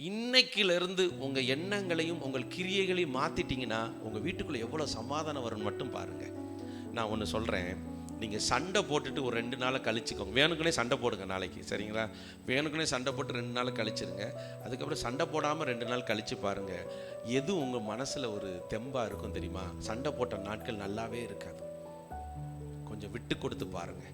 இன்னைக்கிலிருந்து உங்க எண்ணங்களையும் உங்கள் கிரியைகளையும் மாத்திட்டீங்கன்னா உங்க வீட்டுக்குள்ள எவ்வளவு சமாதானம் வரும்னு மட்டும் பாருங்க. நான் ஒன்று சொல்றேன், நீங்கள் சண்டை போட்டுட்டு ஒரு 2 நாளை கழிச்சுக்கோங்க. வேணுக்குனே சண்டை போடுங்க நாளைக்கு, சரிங்களா? வேணுக்குனே சண்டை போட்டு 2 நாள் கழிச்சிருங்க. அதுக்கப்புறம் சண்டை போடாமல் 2 நாள் கழிச்சு பாருங்க, எது உங்கள் மனசில் ஒரு தெம்பாக இருக்கும் தெரியுமா? சண்டை போட்ட நாட்கள் நல்லாவே இருக்காது. கொஞ்சம் விட்டு கொடுத்து பாருங்க,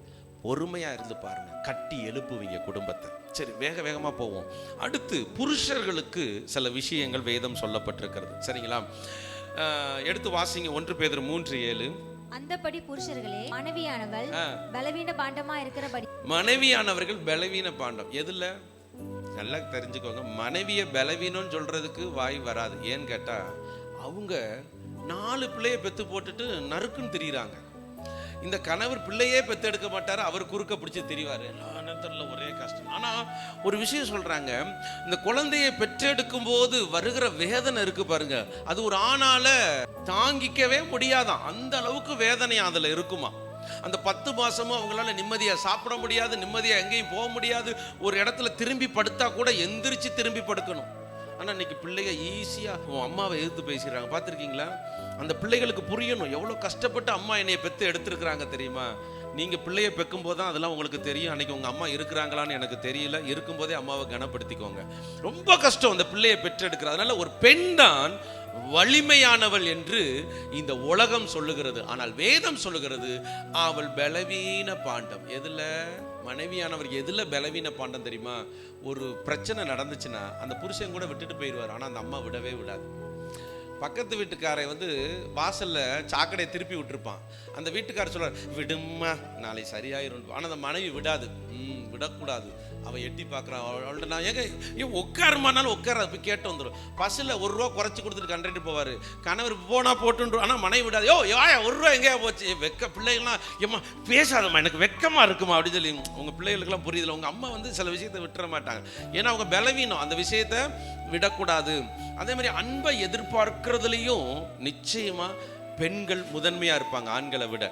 பொறுமையாக இருந்து பாருங்க, கட்டி எழுப்புவீங்க குடும்பத்தை. சரி, வேக வேகமாக போவோம். அடுத்து புருஷர்களுக்கு சில விஷயங்கள் வேதம் சொல்லப்பட்டிருக்கிறது, சரிங்களா? எடுத்து வாசிங்க. 1 பேதுரு 3:7. அந்தபடி புருஷர்களே, மனைவியானவள் பலவீன பாண்டமா இருக்கிறபடி. மனைவியானவர்கள் பலவீன பாண்டம் எதுல? நல்லா தெரிஞ்சுக்கோங்க. மனைவிய பலவீனம்னு சொல்றதுக்கு வாய் வராது. ஏன்னு கேட்டா, அவங்க 4 பிள்ளைய பெத்து போட்டுட்டு நறுக்குன்னு திரியிறாங்க. இந்த கணவர் பிள்ளையே பெத்து எடுக்க மாட்டாரு, அவர் குறுக்க பிடிச்சி திரிவாரு. ஒரே கஷ்டம். ஆனா ஒரு விஷயம் சொல்றாங்க, இந்த குழந்தையை பெற்றெடுக்கும் போது வருகிற வேதனை இருக்கு பாருங்க, அது ஒரு ஆணால தாங்கிக்கவே முடியாதான். அந்த அளவுக்கு வேதனை அதுல இருக்குமா. அந்த 10 மாசமும் அவங்களால நிம்மதியா சாப்பிட முடியாது, நிம்மதியா எங்கேயும் போக முடியாது. ஒரு இடத்துல திரும்பி படுத்தா கூட எந்திரிச்சு திரும்பி படுக்கணும். ஆனா இன்னைக்கு பிள்ளைங்க ஈஸியா அம்மாவை எதிர்த்து பேசிடுறாங்க, பார்த்துருக்கீங்களா? அந்த பிள்ளைகளுக்கு புரியணும், எவ்வளவு கஷ்டப்பட்டு அம்மா என்னைய பெத்து எடுத்திருக்கிறாங்க தெரியுமா? நீங்க பிள்ளைய பெக்கும் போது தான் அதெல்லாம் உங்களுக்கு தெரியும். அன்னைக்கு உங்க அம்மா இருக்கிறாங்களான்னு எனக்கு தெரியல. இருக்கும்போதே அம்மாவை கனப்படுத்திக்கோங்க. ரொம்ப கஷ்டம் அந்த பிள்ளையை பெற்றெடுக்கிறது. அதனால ஒரு பெண் தான் வலிமையானவள் என்று இந்த உலகம் சொல்லுகிறது. ஆனால் வேதம் சொல்லுகிறது, அவள் பலவீன பாண்டம். எதுல? மனைவியானவர் எதுல பலவீன பாண்டம் தெரியுமா? ஒரு பிரச்சனை நடந்துச்சுன்னா அந்த புருஷன் கூட விட்டுட்டு போயிடுவார், ஆனா அந்த அம்மா விடவே விடாது. பக்கத்து வீட்டுக்காரை வாசல்ல சாக்கடையை திருப்பி விட்டுருப்பான். அந்த வீட்டுக்காரர் சொல்றார், விடுமா நாளை சரியாயிரும். ஆனா அந்த மனைவி விடாது. விடக்கூடாது. அவன் எட்டி பார்க்குறான். அவள்கிட்ட நான் ஏன் உட்காருமானாலும் உட்கார போய் கேட்டு வந்துடும். பஸ்ஸில் 1 ரூபா குறைச்சி கொடுத்துட்டு கண்டிட்டு போவார். கணவர் போனா போட்டுன்றோம், ஆனால் மனைவி விடாது. வாயா 1 ரூபா எங்கேயா போச்சு? வெக்க பிள்ளைகள்லாம் ஏம்மா பேசாதம்மா, எனக்கு வெக்கமா இருக்குமா அப்படின்னு சொல்லி. உங்கள் பிள்ளைகளுக்கெல்லாம் புரியுதில்ல, உங்கள் அம்மா சில விஷயத்தை விட்டுற மாட்டாங்க. ஏன்னா அவங்க பலவீனம், அந்த விஷயத்தை விடக்கூடாது. அதே மாதிரி அன்பை எதிர்பார்க்கிறதுலையும் நிச்சயமா பெண்கள் முதன்மையா இருப்பாங்க ஆண்களை விட.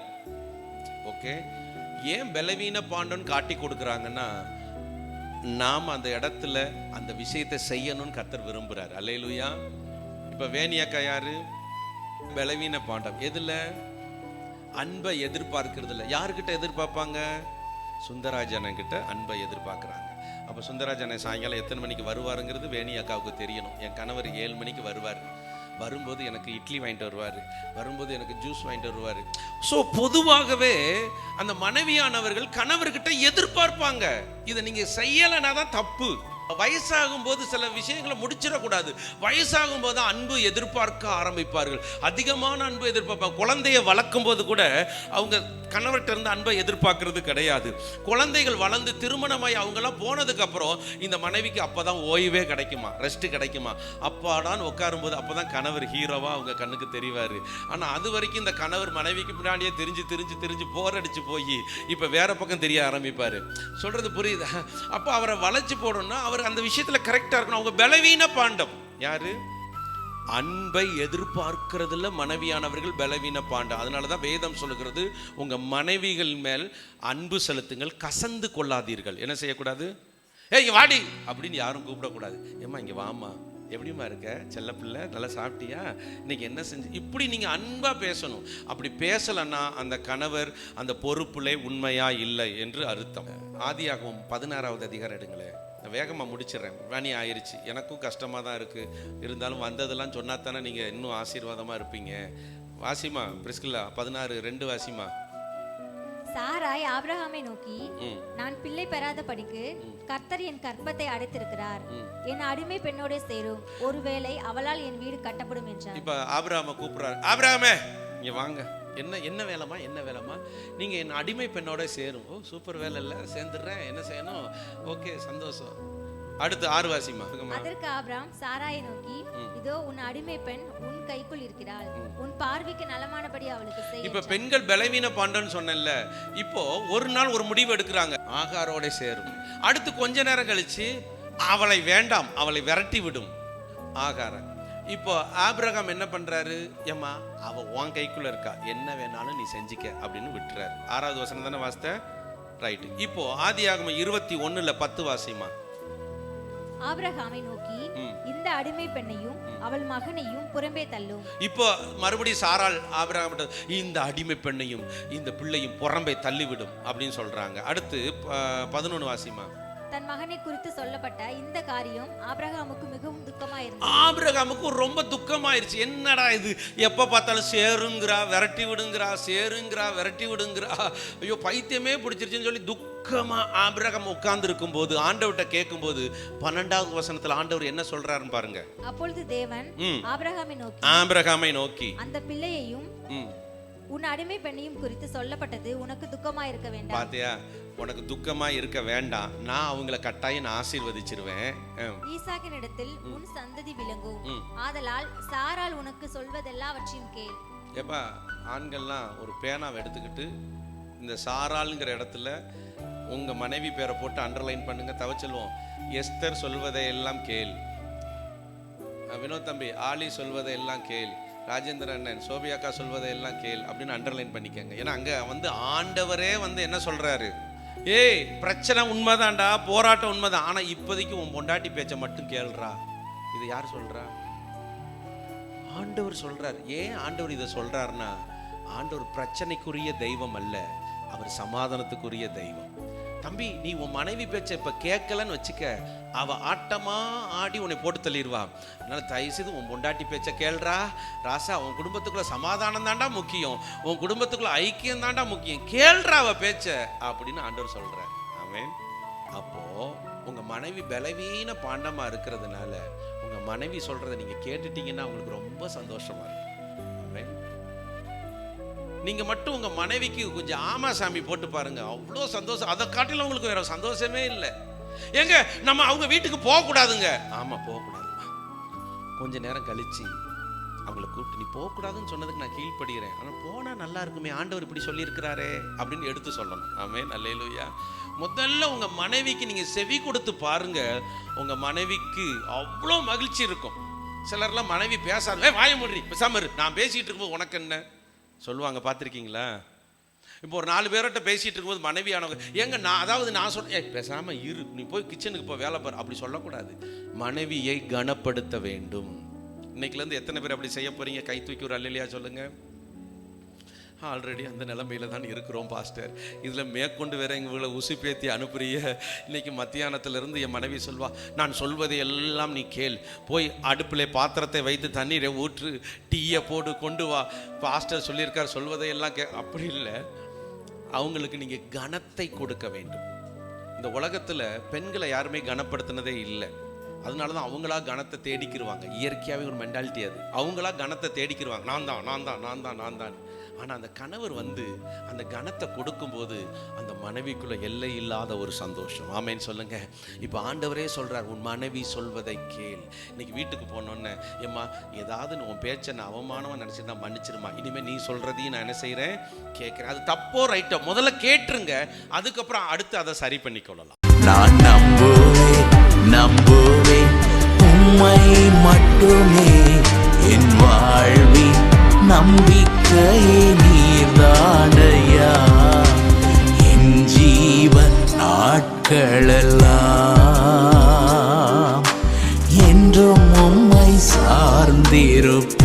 ஓகே, ஏன் பலவீன பாண்டம்னு காட்டி கொடுக்குறாங்கன்னா, நாம் அந்த இடத்துல அந்த விஷயத்தை செய்யணும்னு கர்த்தர் விரும்புறாரு. அல்லேலூயா. இப்ப வேணியக்கா யாரு? பலவீன பாண்டம். எதுல? அன்பை எதிர்பார்க்கறதுல. யாருக்கிட்ட எதிர்பார்ப்பாங்க? சுந்தராஜன் கிட்ட அன்பை எதிர்பார்க்குறாங்க. அப்போ சுந்தராஜனை சாயங்காலம் எத்தனை மணிக்கு வருவாருங்கிறது வேணி அக்காவுக்கு தெரியணும். என் கணவர் 7 மணிக்கு வருவார். வரும்போது எனக்கு இட்லி வாங்கிட்டு வருவார், வரும்போது எனக்கு ஜூஸ் வாங்கிட்டு வருவார். ஸோ பொதுவாகவே அந்த மனைவியானவர்கள் கணவர்கிட்ட எதிர்பார்ப்பாங்க. இதை நீங்கள் செய்யலைன்னா தான் தப்பு. வயசாகும் போது சில விஷயங்களை முடிச்சிடக்கூடாது. வயசாகும் போது அன்பு எதிர்பார்க்க ஆரம்பிப்பார்கள். அதிகமான அன்பு எதிர்பார்ப்பாங்க. குழந்தைய வளர்க்கும் போது கூட அவங்க கணவர்கிட்ட இருந்து அன்பை எதிர்பார்க்கறது கிடையாது. குழந்தைகள் வளர்ந்து திருமணமாய் அவங்கெல்லாம் போனதுக்கு அப்புறம் இந்த மனைவிக்கு அப்பதான் ஓய்வே கிடைக்குமா, ரெஸ்ட் கிடைக்குமா. அப்பாடான்னு உட்காரும் போது அப்பதான் கணவர் ஹீரோவா அவங்க கண்ணுக்கு தெரிவாரு. ஆனா அது வரைக்கும் இந்த கணவர் மனைவிக்கு பின்னாடியே திரிஞ்சு போர் அடிச்சு போய் இப்ப வேற பக்கம் தெரிய ஆரம்பிப்பாரு. சொல்றது புரியுதா? அப்ப அவரை வளைச்சு போடணும்னா அவர் அந்த விஷயத்துல கரெக்டா இருக்கணும். அவங்க பலவீன பாண்டம். யாரு? அன்பை எதிர்பார்க்கிறதுல மனைவியானவர்கள் பலவீன பாண்டம். அதனாலதான் வேதம் சொல்லுகிறது, உங்க மனைவிகள் மேல் அன்பு செலுத்துங்கள், கசந்து கொள்ளாதீர்கள். என்ன செய்யக்கூடாது? இங்க வாடி அப்படின்னு யாரும் கூப்பிடக்கூடாது. ஏம்மா இங்க வாமா, எப்படிமா இருக்க செல்ல பிள்ளை, நல்லா சாப்பிட்டியா, இன்னைக்கு என்ன செஞ்சு, இப்படி நீங்க அன்பா பேசணும். அப்படி பேசலன்னா அந்த கணவர் அந்த பொறுப்புலே உண்மையா இல்லை என்று அர்த்தம். ஆதியாகமம் 16வது அதிகாரம் எடுங்களேன். வேகமாக முடிச்சிடறேன், மணி ஆயிடுச்சு. எனக்கும் கஷ்டமாக தான் இருக்குது. இருந்தாலும் வந்ததெல்லாம் சொன்னா தானே நீங்கள் இன்னும் ஆசீர்வாதமாக இருப்பீங்க. வாசிமா பிரிஸ்கில்லா 16:2 வாசிமா. சாராய் ஆபிரகாமை நோக்கி, நான் பிள்ளை பெறாத படிக்கு கர்த்தர் என் கர்ப்பத்தை அடைத்திருக்கிறார், என் அடிமை பெண்ணோட சேரும், ஒருவேளை அவளால் என் வீடு கட்டப்படும் என்றார். இப்ப ஆபிரகாமை கூப்பிடுறாரு, ஆபிரகாமே இங்க வாங்க. என்ன வேலைமா? நீங்க என் அடிமை பெண்ணோட சேரும். ஓ சூப்பர் வேலை இல்லை, சேர்ந்துடுறேன். என்ன செய்யணும்? ஓகே சந்தோஷம். அடுத்து 6 வாசிமா. அதற்கு ஆபிரகாம் சாராயை நோக்கி, இதோ உன் அடிமை பெண் உன் கைக்குள் இருக்கிறாள், உன் பார்வைக்கு நலமானபடி அவளுக்கு செய். இப்ப பெண்கள் பலவீன பாண்டன்னு சொன்னேன்ல. இப்போ ஒரு நாள் ஒரு முடிவு எடுக்கிறாங்க, ஆகாரோட சேரும். அடுத்து கொஞ்ச நேரம் கழிச்சு அவளை வேண்டாம், அவளை விரட்டி விடும் ஆகார. இப்போ ஆபிரகாம் என்ன பண்றாரு? ஏம்மா அவ உன் கைக்குள்ள இருக்கா, என்ன வேணாலும் நீ செஞ்சிக்க அப்படின்னு விட்டுறாரு. 6வது வசனம் தானே வாசித்த? ரைட். இப்போ ஆதியாகமம் 21:10 வாசிமா. ஆபிரகாமை நோக்கி, இந்த அடிமை பெண்ணையும் அவள் மகனையும் புறம்பே தள்ளும். இப்போ மறுபடியும் சாராள் ஆபிரகாம் இந்த அடிமை பெண்ணையும் இந்த பிள்ளையும் புறம்பே தள்ளிவிடும் அப்படின்னு சொல்றாங்க. அடுத்து 11 வாசிமா. தன் மகனை குறித்து சொல்லப்பட்ட இந்த காரியம் ஆபிரகாமுக்கு மிகவும் துக்கமாயிருந்தது. ஆபிரகாமுக்கு ரொம்ப துக்கமாயிருச்சு. என்னடா இது, எப்ப பார்த்தாலும் சேருங்கிறா விரட்டி விடுங்கிறா, சேருங்கிறா விரட்டி விடுங்கிறா, ஐயோ பைத்தியமே பிடிச்சிருச்சுன்னு சொல்லி துக்கமா ஆபிரகாம் உட்கார்ந்து இருக்கும் போது ஆண்டவர்கிட்ட கேட்கும் போது 12வது வசனத்துல ஆண்டவர் என்ன சொல்றாருன்னு பாருங்க. அப்பொழுது தேவன் ஆபிரகாமை நோக்கி அந்த பிள்ளையையும் உன் அடிமை பெண்ணையும் குறித்து சொல்லப்பட்டது உனக்கு துக்கமா இருக்க வேண்டாம். பாத்தியா, உனக்கு துக்கமா இருக்க வேண்டாம், நான் அவங்கள கட்டாயம் ஆசீர்வதிச்சிருவேன். ஈசாக்கின் இடத்தில் உன் சந்ததி விளங்கும், ஆதலால் சாராள் உனக்கு சொல்வதெல்லாவற்றையும் கேள். ஏப்பா, ஆண்கள்லாம் ஒரு பேனாவை எடுத்துக்கிட்டு இந்த சாராளுங்கிற இடத்துல உங்க மனைவி பேரை போட்டு அண்டர்லைன் பண்ணுங்க. தவச்செல்வோம், எஸ்தர் சொல்வதை எல்லாம் கேள். வினோத் தம்பி, ஆலி சொல்வதை எல்லாம் கேள். ராஜேந்திர அண்ணன், சோபியாக்கா சொல்வதை எல்லாம் கேள் அப்படின்னு அண்டர்லைன் பண்ணிக்கங்க. ஏன்னா அங்க ஆண்டவரே என்ன சொல்றாரு, ஏய் பிரச்சனை உண்மைதான்டா, போராட்டம் உண்மைதான், ஆனா இப்போதைக்கு உன் பொண்டாட்டி பேச்சை மட்டும் கேள்றா. இது யார் சொல்றா? ஆண்டவர் சொல்றார். ஏன் ஆண்டவர் இதை சொல்றாருன்னா, ஆண்டவர் பிரச்சனைக்குரிய தெய்வம் அல்ல, அவர் சமாதானத்துக்குரிய தெய்வம். தம்பி, நீ உன் மனைவி பேச்ச இப்ப கேட்கலன்னு வச்சுக்க, அவ ஆட்டமா ஆடி உன்னை போட்டு தள்ளிடுவா. அதனால தயவுசெய்து உன் பொண்டாட்டி பேச்ச கேள்றா ராசா. உன் குடும்பத்துக்குள்ள சமாதானம் தாண்டா முக்கியம், உன் குடும்பத்துக்குள்ள ஐக்கியம் தாண்டா முக்கியம், கேள்றா அவ பேச்ச அப்படின்னு ஆண்டவர் சொல்றார். ஆமென். அப்போ உங்க மனைவி பலவீன பாண்டமா இருக்கிறதுனால உங்க மனைவி சொல்றதை நீங்க கேட்டுட்டீங்கன்னா உங்களுக்கு ரொம்ப சந்தோஷமா இருக்கும். ஆமென். நீங்க மட்டும் உங்க மனைவிக்கு கொஞ்சம் ஆமா சாமி போட்டு பாருங்க, அவ்வளோ சந்தோஷம். அதை காட்டிலும் உங்களுக்கு வேற சந்தோஷமே இல்லை. எங்க நம்ம அவங்க வீட்டுக்கு போக கூடாதுங்க. ஆமா, போக கூடாதுமா. கொஞ்ச நேரம் கழிச்சு அவங்களை கூப்பிட்டு, நீ போக கூடாதுன்னு சொன்னதுக்கு நான் கீழ்ப்படுகிறேன், ஆனா போனா நல்லா இருக்குமே, ஆண்டவர் இப்படி சொல்லி இருக்கிறாரே அப்படின்னு எடுத்து சொல்லணும். ஆமென், அல்லேலூயா. முதல்ல உங்க மனைவிக்கு நீங்க செவி கொடுத்து பாருங்க, உங்க மனைவிக்கு அவ்வளோ மகிழ்ச்சி இருக்கும். சிலர்லாம் மனைவி பேசாத, வாய மூடி பேசாம இரு, நான் பேசிட்டு இருக்கும்போது உனக்கு என்ன சொல்லுவாங்க, பார்த்துருக்கீங்களா? இப்போ ஒரு 4 பேர்கிட்ட பேசிட்டு இருக்கும்போது மனைவியானவங்க, ஏங்க நான் சொல்றேன், பேசாம இரு, நீ போய் கிச்சனுக்கு போ, வேலை பாரு, அப்படி சொல்லக்கூடாது. மனைவியை கனப்படுத்த வேண்டும். இன்னைக்குலேருந்து எத்தனை பேர் அப்படி செய்ய போறீங்க? கை தூக்கி ஒரு அல்லேலூயா சொல்லுங்க. ஆல்ரெடி அந்த நிலைமையில தான் இருக்கிறோம் பாஸ்டர். இதில் மேற்கொண்டு வேற எங்களை உசுப்பேத்தி அனுப்புறிய. இன்னைக்கு மத்தியானத்திலிருந்து என் மனைவி சொல்வா, நான் சொல்வதை எல்லாம் நீ கேள், போய் அடுப்பில் பாத்திரத்தை வைத்து தண்ணீரை ஊற்று, டீயை போடு, கொண்டு வா, பாஸ்டர் சொல்லியிருக்கார் சொல்வதை எல்லாம் அப்படி இல்லை. அவங்களுக்கு நீங்கள் கனத்தை கொடுக்க வேண்டும். இந்த உலகத்தில் பெண்களை யாருமே கனப்படுத்தினதே இல்லை. அதனால தான் அவங்களா கனத்தை தேடிக்கிடுவாங்க. இயற்கையாகவே ஒரு மென்டாலிட்டி அது. அவங்களா கனத்தை தேடிக்கிடுவாங்க, நான் தான். ஆனால் அந்த கணவர் அந்த கனத்தை கொடுக்கும்போது அந்த மனைவிக்குள்ள எல்லை இல்லாத ஒரு சந்தோஷம். ஆமேன்னு சொல்லுங்க. இப்போ ஆண்டவரே சொல்றார், உன் மனைவி சொல்வதை கேள். இன்னைக்கு வீட்டுக்கு போனோன்னே, ஏம்மா ஏதாவது உன் பேச்சை நான் அவமானமாக நினச்சிருந்தா மன்னிச்சிருமா, இனிமேல் நீ சொல்றதையும் நான் என்ன செய்கிறேன், கேட்குறேன். அது தப்போ ரைட்டோ முதல்ல கேட்டுருங்க, அதுக்கப்புறம் அடுத்து அதை சரி பண்ணிக்கொள்ளலாம். நான் நம்புவேன் உம்மை மட்டுமே, என் வாழ்வின் நம்பிக்கையே நீர்தானையா. என் ஜீவன் நாட்களெல்லாம் என்றும் உம்மை சார்ந்திருப்பேன்.